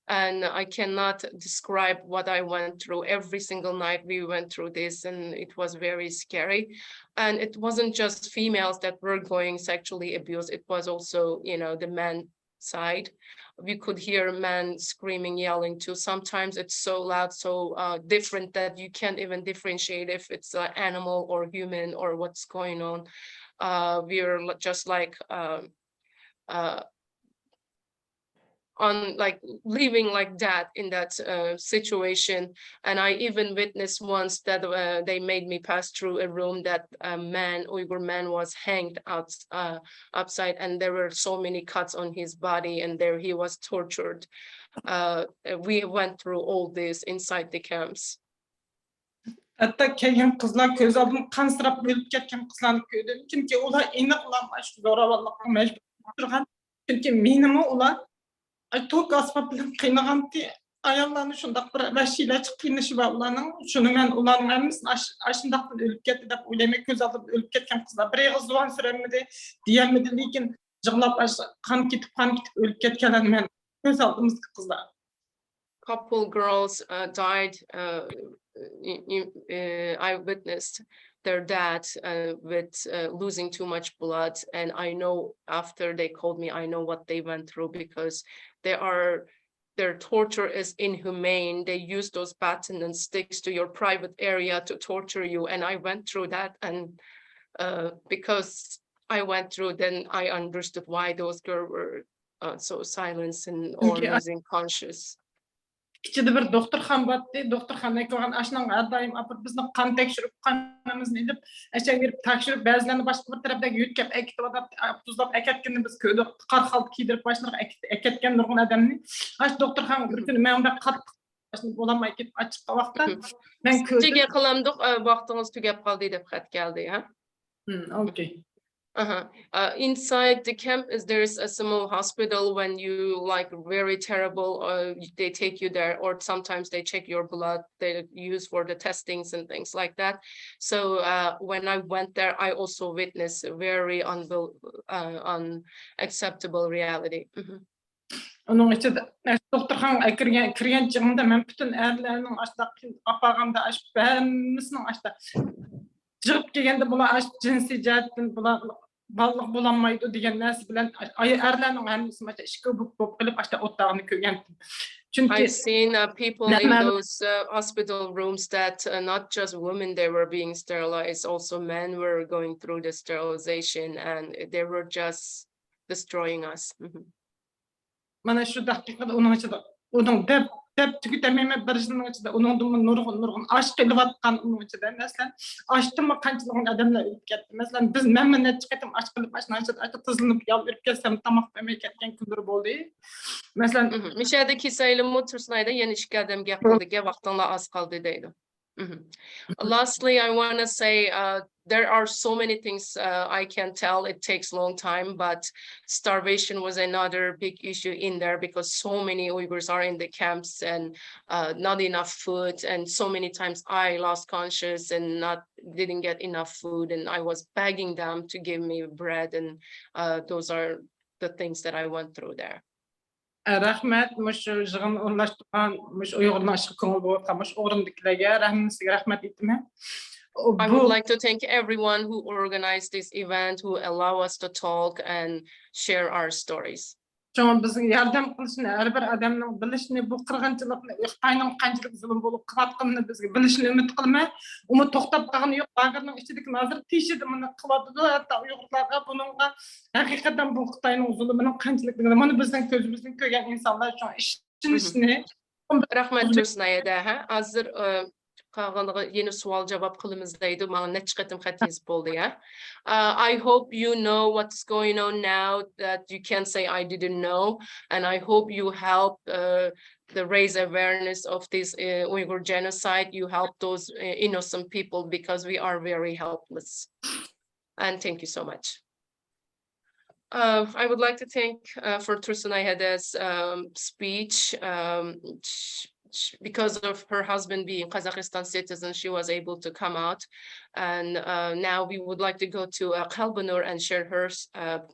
And I cannot describe what I went through. Every single night we went through this, and it was very scary. And it wasn't just females that were going sexually abused. It was also, the men side. We could hear men screaming, yelling too. Sometimes it's so loud, so different that you can't even differentiate if it's an animal or human or what's going on. We're just like living like that in that situation. And I even witnessed once that they made me pass through a room that a Uyghur man was hanged outside, and there were so many cuts on his body, and there he was tortured. We went through all this inside the camps. Hatta kelgen kızlar köz aldım kansırap bölüp ketken kızlarni köydüm. Çünkü ular eniqlanmaş zoravallıqqa mecbur turgan. Çünkü menimi ular tok asbab bilen qıynaganti ayollarni şundaq bir vahşiylar chiqib qiynashi va ularning shuni men ularning hammasini ashundaqdan o'lib ketdi deb o'ylamay ko'z oldida o'lib ketgan qizlar bir og'iz zuvan so'ramadi deyolmadi lekin yig'lab qon ketib o'lib ketganlarni men ko'z oldimizga qizlar. Couple girls died. I witnessed their dad with losing too much blood, and I know after they called me, I know what they went through, because their torture is inhumane. They use those batons and sticks to your private area to torture you, and I went through that, and because I went through, then I understood why those girls were so silent and or losing conscious. İçinde bir doktorxan batdı. Doktorxan aytılgan aşnan her daim apıp bizni kan tekşirip kanımızını edip aşağı verip tekşirip bazılarını başka bir tarafdaki yütkep ekitip adap tuzlap eketkenini biz köyde qarxaldı kiydirip başlarına eketken nurgun adamını. Aş doktorxan bir günü men onda qattiq bolamay ketip açıqqa vaqtda men köyde Sizge qılamdıq vaqtınız tügep qaldı dep xat geldi ha. Okay. Inside the camp there's a small hospital. When you very terrible, they take you there, or sometimes they check your blood they use for the testings and things like that. So when I went there, I also witnessed a very unacceptable reality. Onun için doktorxan kirgen çığında men bütün erlerinin aşta apaganda aş bämmisinin aşta çıkıp kelgende bular aş jinsi jihatdan bular ballık bulanmaydı degen näse bilen erlerinin hammasi maça işki bop qılıp aşta ottağını kögen. Çünkü I've seen people in those hospital rooms that not just women they were being sterilized, also men were going through the sterilization, and they were just destroying us. Mana şu dakikada onun için onun dep tüketmeme barışının içinde onun nurgun aşk qılıp atqan onun içinde mesela açtımı qançılığın adamlar ölüp ketdi. Mesela biz men net çıqatım aşk qılıp aşnança tızılınıp yal verip kelsem tamaq vermey ketken kunlar boldu. Mesela Mişədəki sayılımı Tursunayda yeni işgədəm gəp qaldı, vaqtınla az qaldı deydi. Lastly, I want to say there are so many things I can tell. It takes a long time, but starvation was another big issue in there because so many Uyghurs are in the camps and not enough food. And so many times I lost conscious and didn't get enough food. And I was begging them to give me bread. And those are the things that I went through there. Rahmat, mush jig'in o'rlashtirgan, mush Uyg'urlar ishqi ko'ngil bo'lib, mush o'rindikilarga rahmat aytdim. I would like to thank everyone who organized this event, who allow us to talk and share our stories. Çoğun bizga yordam qilishni, har bir odamning bilishni, bu qirg'inchilikni, Xitoyning qanchalik zulm bo'lib qilayotganini bizga bilishni umid qilmay, uni to'xtab qolgani yo'q. Lagerning ichidagi hozir teshidi buni qilyapti, hatto Uyg'urlarga buningga haqiqatan bu Xitoyning zulmining qanchaligini mana bizning ko'zimizdan ko'rgan insonlar uchun ishonishni. Rahmat Tursunay eda, hozir qolganiga yeni savol javob qilimizdaydi. Mana necha qatim xat yozib bo'ldi, ya. I hope you know what's going on now, that you can say I didn't know, and I hope you help the raise awareness of this Uyghur genocide. You help those innocent people because we are very helpless. And thank you so much. I would like to thank for Tursunay Heda's speech. Because of her husband being Kazakhstan citizen, she was able to come out. And now we would like to go to Kalbanur and share her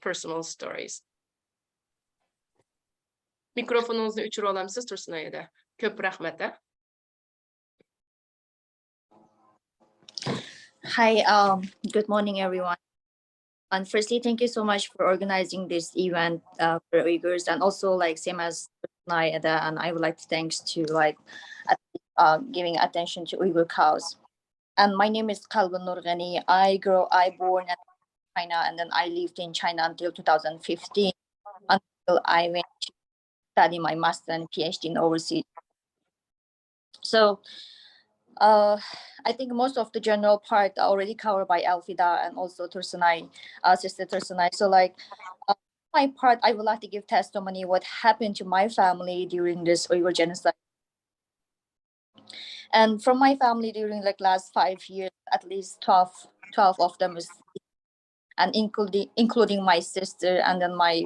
personal stories. Mikrofonunuzu o'chirib olamsiz, Tursunay Heda. Ko'p rahmat. Hi, good morning, everyone. And firstly, thank you so much for organizing this event for Uyghurs, and also like same as Nayada, and I would like to thanks to like giving attention to Uyghur cause. And my name is Kalban Nurghani. I born in China, and then I lived in China until 2015, until I went to study my master and PhD in overseas. So I think most of the general part are already covered by Alfida and also Tursunay, Sister Tursunay. So like my part, I would like to give testimony what happened to my family during this Uyghur genocide. And from my family during like last 5 years, at least 12 of them is, and including my sister, and then my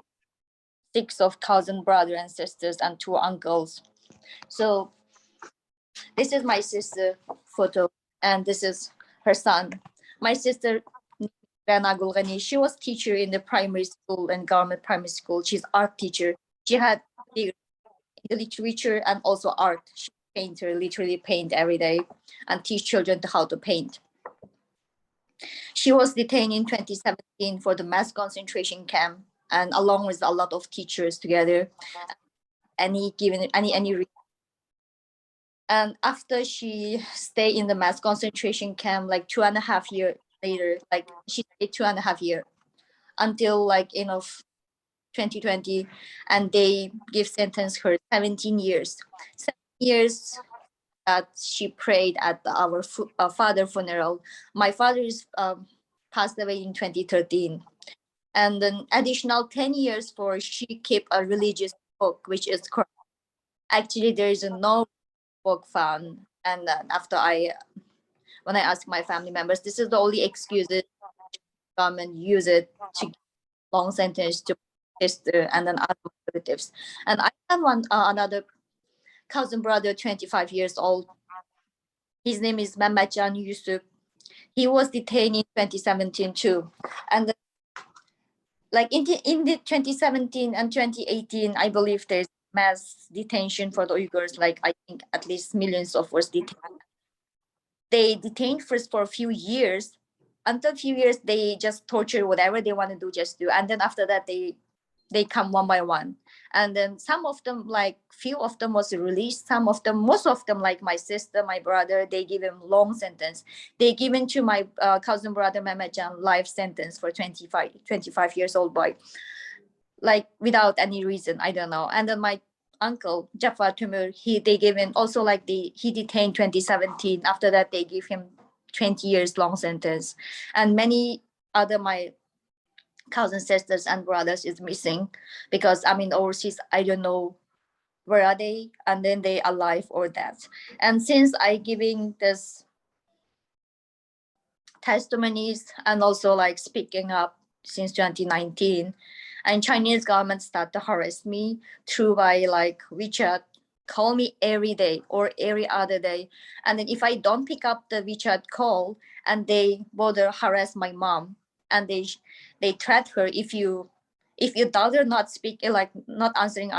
6 of cousin brother and sisters and 2 uncles. So this is my sister photo, and this is her son. My sister, she was teacher in the primary school and government primary school. She's art teacher. She had the literature and also art. She painter, literally paint every day and teach children how to paint. She was detained in 2017 for the mass concentration camp, and along with a lot of teachers together. Any reason. And after she stayed in the mass concentration camp, like 2.5 years later, like she stayed 2.5 years until like 2020, and they give sentence her 17 years. 7 years that she prayed at our father funeral. My father is passed away in 2013, and then additional 10 years for she kept a religious book, which is correct. Actually there is no book found, and then after when I asked my family members, this is the only excuse that government use it to give long sentence to sister and then other relatives. And I have another cousin brother, 25 years old. His name is Mehmetjan Yusuf. He was detained in 2017 too, and like in the 2017 and 2018, I believe there's mass detention for the Uyghurs. Like I think at least millions of us detained. They detained first for a few years. Until a few years, they just torture whatever they want to do, just do. And then after that, they come one by one. And then some of them, like few of them was released. Most of them, like my sister, my brother, they give him long sentence. They given to my cousin brother Mehmetjan life sentence for 25 years old boy. Like without any reason, I don't know. And then my uncle Jafar Tumur, they gave him also like he detained 2017. After that, they give him 20 years long sentence. And many other my cousins, sisters, and brothers is missing because I'm in overseas. I don't know where are they, and then they alive or dead. And since I giving this testimonies and also like speaking up since 2019. And Chinese government started to harass me through by like WeChat, call me every day or every other day. And then if I don't pick up the WeChat call, and they bother harass my mom, and they threat her, if your daughter not speak, like not answering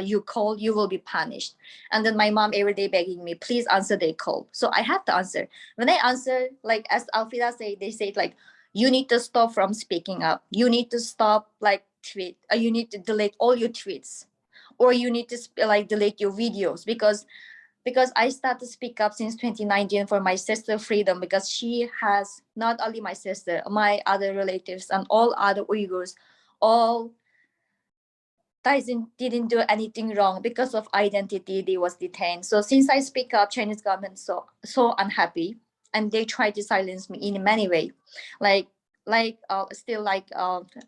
you call, you will be punished. And then my mom every day begging me, please answer their call. So I have to answer. When I answer, like as Alfida say, they say like, you need to stop from speaking up. You need to stop like tweet. You need to delete all your tweets, or you need to like delete your videos, because I started to speak up since 2019 for my sister freedom, because she has, not only my sister, my other relatives and all other Uyghurs, all didn't do anything wrong. Because of identity, they was detained. So since I speak up, Chinese government so unhappy, and they try to silence me in many ways. Still like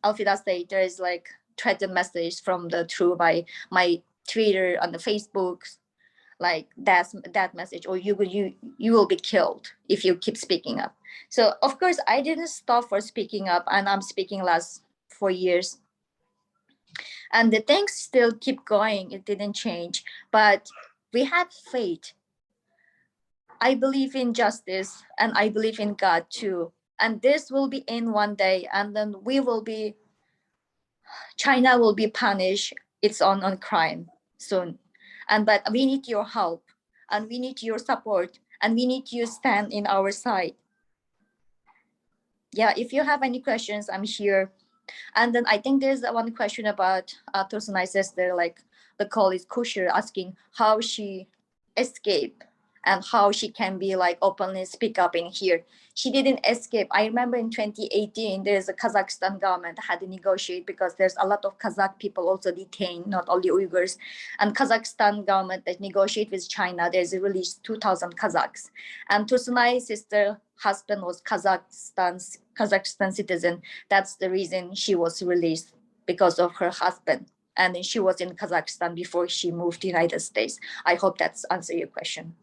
Alfida said, there is like threatened message from the through by my Twitter and the Facebook, like that message, or you will be killed if you keep speaking up. So of course I didn't stop for speaking up, and I'm speaking last 4 years, and the things still keep going. It didn't change, but we have faith. I believe in justice, and I believe in God too, and this will be in one day, and then China will be punished its own on crime soon. But we need your help, and we need your support, and we need you stand in our side. Yeah, if you have any questions, I'm here. And then I think there's one question about Tursunay's sister, like the call is Kusher, asking how she escaped and how she can be like openly speak up in here. She didn't escape. I remember in 2018, there's a Kazakhstan government had to negotiate, because there's a lot of Kazakh people also detained, not only Uyghurs. And Kazakhstan government that negotiate with China, there's released 2,000 Kazakhs. And Tursunay's sister husband was Kazakhstan citizen. That's the reason she was released, because of her husband. And she was in Kazakhstan before she moved to the United States. I hope that's answer your question.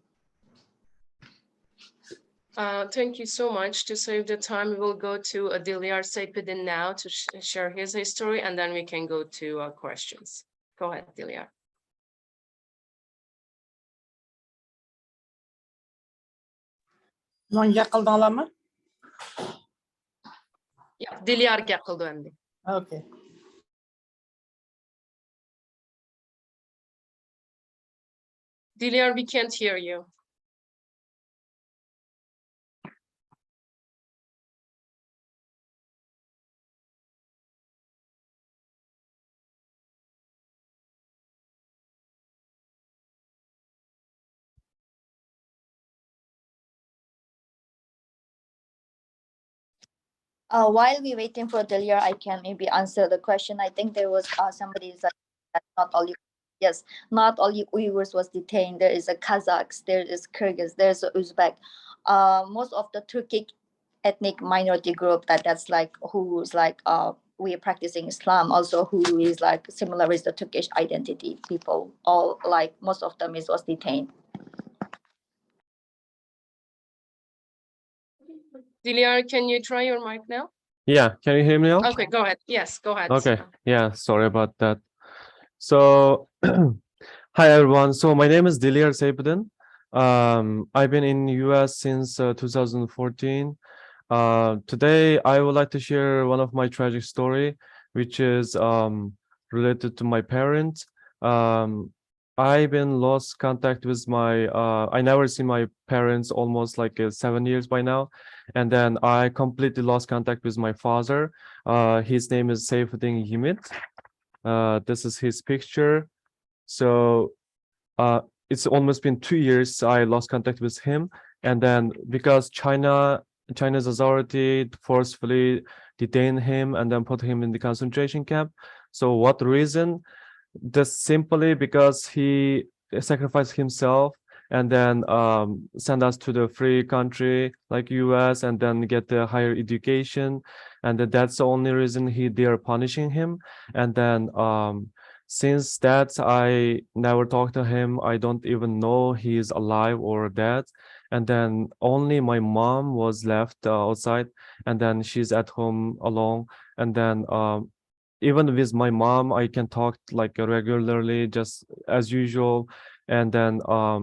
Thank you so much. To save the time, we will go to Dilyar Seypedin now to share his history, and then we can go to questions. Go ahead, Dilyar. Yeah, Dilyar gaqildi endi. Okay. Dilyar, we can't hear you. While we waiting for Delia, I can maybe answer the question. I think there was somebody that not only, yes, not only Uyghurs was detained. There is a Kazakhs, there is Kyrgyz, there's a Uzbek. Most of the Turkic ethnic minority group that's like who's like we are practicing Islam, also who is like similar with the Turkish identity people. All like most of them was detained. Dilyar, can you try your mic now? Yeah, can you hear me now? Okay, go ahead. Yes, go ahead. Okay, yeah, sorry about that. So, hi everyone. So my name is Dilyar Seypedin. I've been in US since 2014. Today I would like to share one of my tragic story, which is related to my parents. I've been lost contact with my I never see my parents almost like 7 years by now, and then I completely lost contact with my father. His name is Seyfuddin Yimit. This is his picture. So it's almost been 2 years I lost contact with him, and then because China's authority forcefully detained him and then put him in the concentration camp. So what reason? Just simply because he sacrificed himself and then send us to the free country like US and then get the higher education, and that's the only reason they are punishing him. And then since that I never talked to him. I don't even know he's alive or dead. and then only my mom was left outside, and then she's at home alone. And then even with my mom, I can talk like regularly, just as usual. And then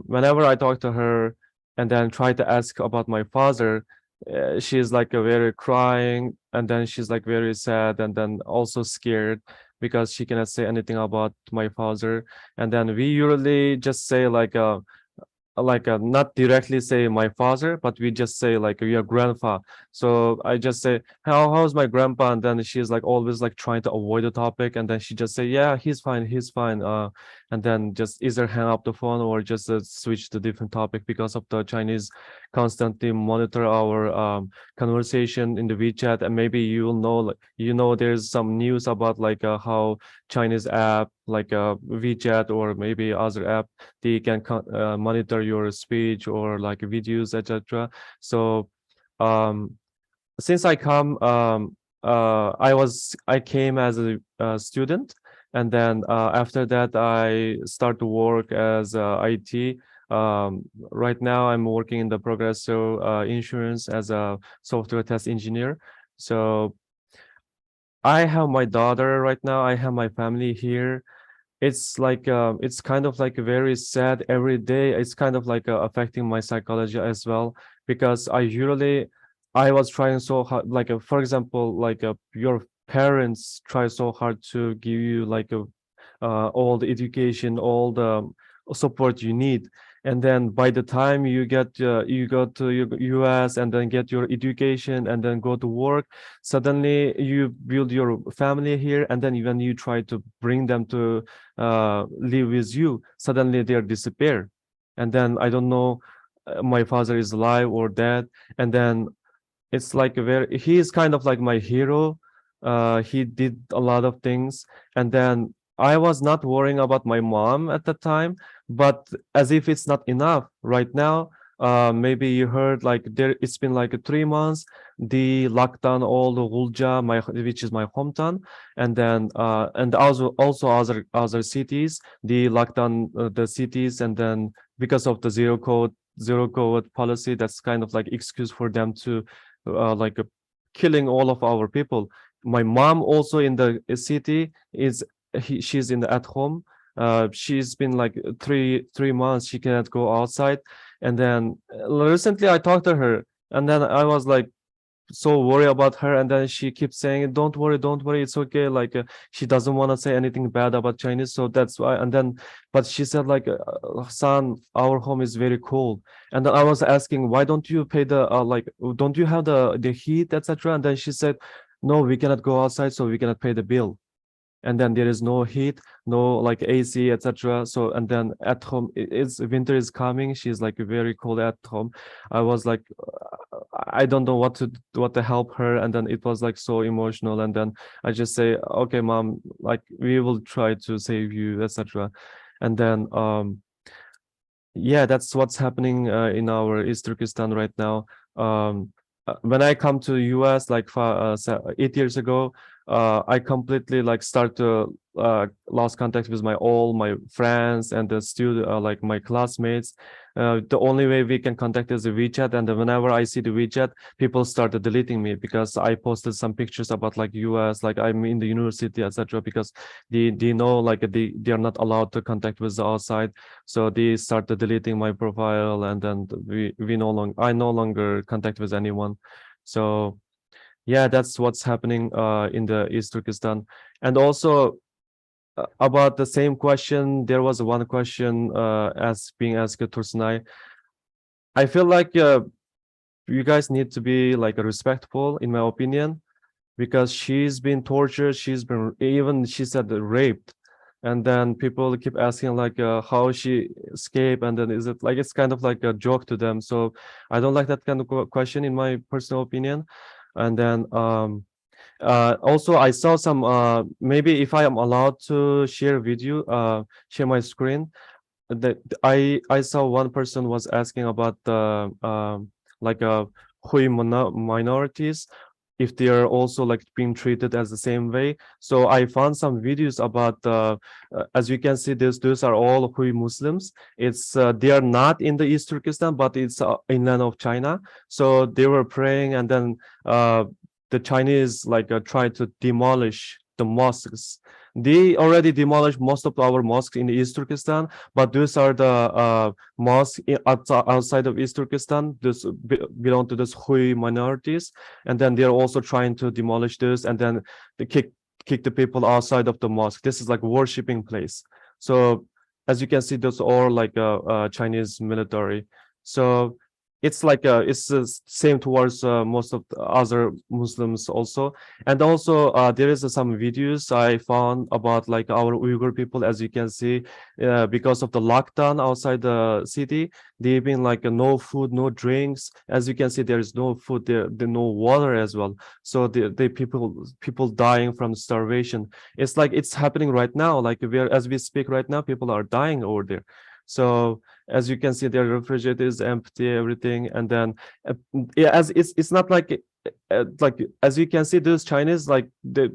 whenever I talk to her and then try to ask about my father, she's like a very crying, and then she's like very sad, and then also scared because she cannot say anything about my father. And then we usually just say not directly say my father, but we just say like your grandpa. So I just say, how's my grandpa? And then she's like always like trying to avoid the topic, and then she just say, yeah, he's fine, he's fine. And then just either hang up the phone or just switch to different topic, because of the Chinese constantly monitor our conversation in the WeChat. And maybe you will know, like, there's some news about like how Chinese app like WeChat or maybe other app, they can monitor your speech or like videos, etc. So since I come I came as a student, and then after that I start to work as IT. Right now I'm working in the Progresso insurance as a software test engineer. So I have my daughter right now, I have my family here. It's like it's kind of like very sad every day. It's kind of like affecting my psychology as well, because I was trying so hard, like for example, like your parents try so hard to give you like all the education, all the support you need. And then by the time you go to US and then get your education and then go to work, suddenly you build your family here, and then when you try to bring them to live with you, suddenly they disappear. And then I don't know, my father is alive or dead. And then it's like he is kind of like my hero. He did a lot of things. And then I was not worrying about my mom at the time, but as if it's not enough right now. Maybe you heard like it's been like 3 months, the lockdown all the Ghulja, which is my hometown. And then and also other cities, the lockdown the cities. And then because of the zero COVID policy, that's kind of like excuse for them to killing all of our people. My mom also in the city she's in the at home. She's been like three months she cannot go outside. And then recently I talked to her, and then I was like so worried about her, and then she keeps saying, don't worry, it's okay. Like she doesn't want to say anything bad about Chinese, so that's why. And then but she said like son, our home is very cold. And then I was asking, why don't you pay the don't you have the heat, etc. And then she said, no, we cannot go outside, so we cannot pay the bill. And then there is no heat, no like AC, etc. So and then at home, it's winter is coming, she's like very cold at home. I was like I don't know what to help her. And then it was like so emotional. And then I just say, okay mom, like we will try to save you, etc. And then yeah, that's what's happening in our East Turkestan right now. When I come to US like 8 years ago, I completely like start to lost contact with all my friends and the student like my classmates. The only way we can contact is the WeChat, and whenever I see the WeChat, people started deleting me because I posted some pictures about like US, like I'm in the university, etc. Because they know like they are not allowed to contact with the outside, so they started deleting my profile. And then I no longer contact with anyone. So yeah, that's what's happening in the East Turkestan. And also about the same question, there was one question being asked to Tursunay. I feel like you guys need to be like respectful, in my opinion, because she's been tortured, she's been, even she said raped. And then people keep asking like how she escaped, and then is it like, it's kind of like a joke to them. So I don't like that kind of question, in my personal opinion. And then also I saw some maybe if I am allowed to share video, share my screen, that I saw one person was asking about the like Hui minorities. if they are also like being treated as the same way. So I found some videos about as you can see, those are all Hui Muslims. It's they are not in the East Turkestan, but it's inland of China. So they were praying, and then the Chinese like tried to demolish the mosques. They already demolished most of our mosques in East Turkestan, but those are the mosques outside of East Turkestan. This belong to those Hui minorities, and then they're also trying to demolish this, and then they kick the people outside of the mosque. This is like a worshiping place. So as you can see, those are like Chinese military. So it's like it's the same towards most of the other Muslims also. And also there is some videos I found about like our Uyghur people. As you can see, because of the lockdown outside the city, they've been like no food, no drinks. As you can see, there is no food, there no water as well. So the people dying from starvation. It's like it's happening right now. Like as we speak right now, people are dying over there. So as you can see, their refrigerator is empty, everything. And then yeah, as it's not like as you can see, those Chinese, like they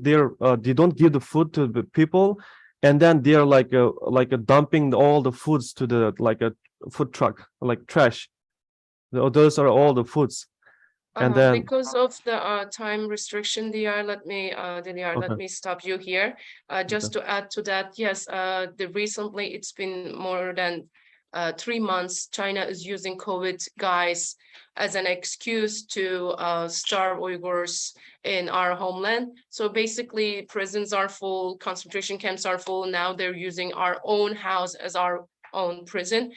don't give the food to the people, and then they're like dumping all the foods to the like a food truck, like trash. Those are all the foods. And then Because of the time restriction, Diyar, let me stop you here. Just to add to that, yes, recently it's been more than 3 months. China is using COVID, guys, as an excuse to starve Uyghurs in our homeland. So basically, prisons are full, concentration camps are full. Now they're using our own house as our own prison.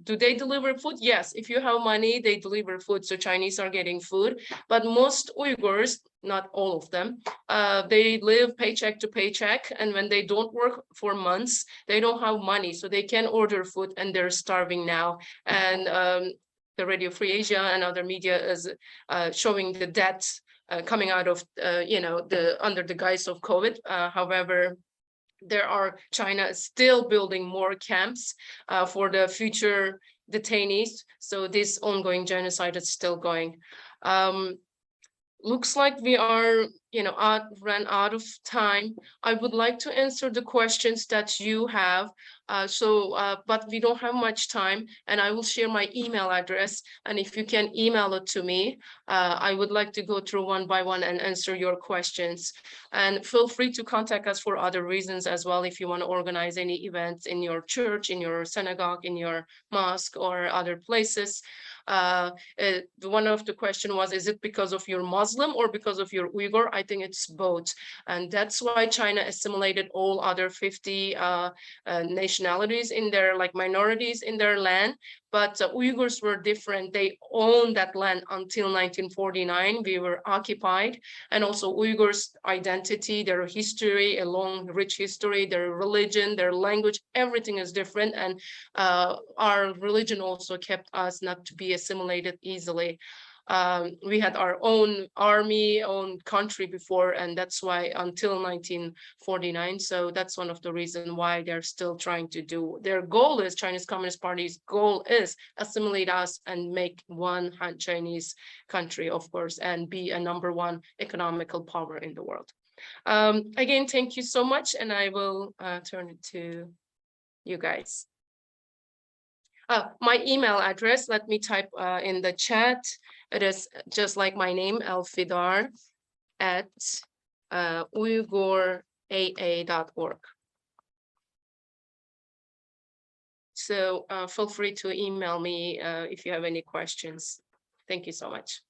Do they deliver food? Yes, if you have money, they deliver food. So Chinese are getting food, but most Uyghurs, not all of them, they live paycheck to paycheck. And when they don't work for months, they don't have money. So they can order food, and they're starving now. And the Radio Free Asia and other media is showing the deaths coming out of, under the guise of COVID. However, China is still building more camps for the future detainees. So this ongoing genocide is still going. Looks like we are, ran out of time. I would like to answer the questions that you have. But we don't have much time, and I will share my email address. And if you can email it to me, I would like to go through one by one and answer your questions. And feel free to contact us for other reasons as well. If you want to organize any events in your church, in your synagogue, in your mosque, or other places. One of the question was, is it because of your Muslim or because of your Uyghur? I think it's both. And that's why China assimilated all other 50 nationalities in their, like minorities in their land. But Uyghurs were different. They owned that land until 1949. We were occupied. And also Uyghurs' identity, their history, a long, rich history, their religion, their language, everything is different. And our religion also kept us not to be assimilated easily. We had our own army, own country before, and that's why until 1949. So that's one of the reasons why they're still trying to do. Their goal is, Chinese Communist Party's goal is assimilate us and make one Han Chinese country, of course, and be a #1 economical power in the world. Again, thank you so much, and I will turn it to you guys. My email address, let me type in the chat. It is just like my name, elfidar@uyghuraa.org. So feel free to email me if you have any questions. Thank you so much.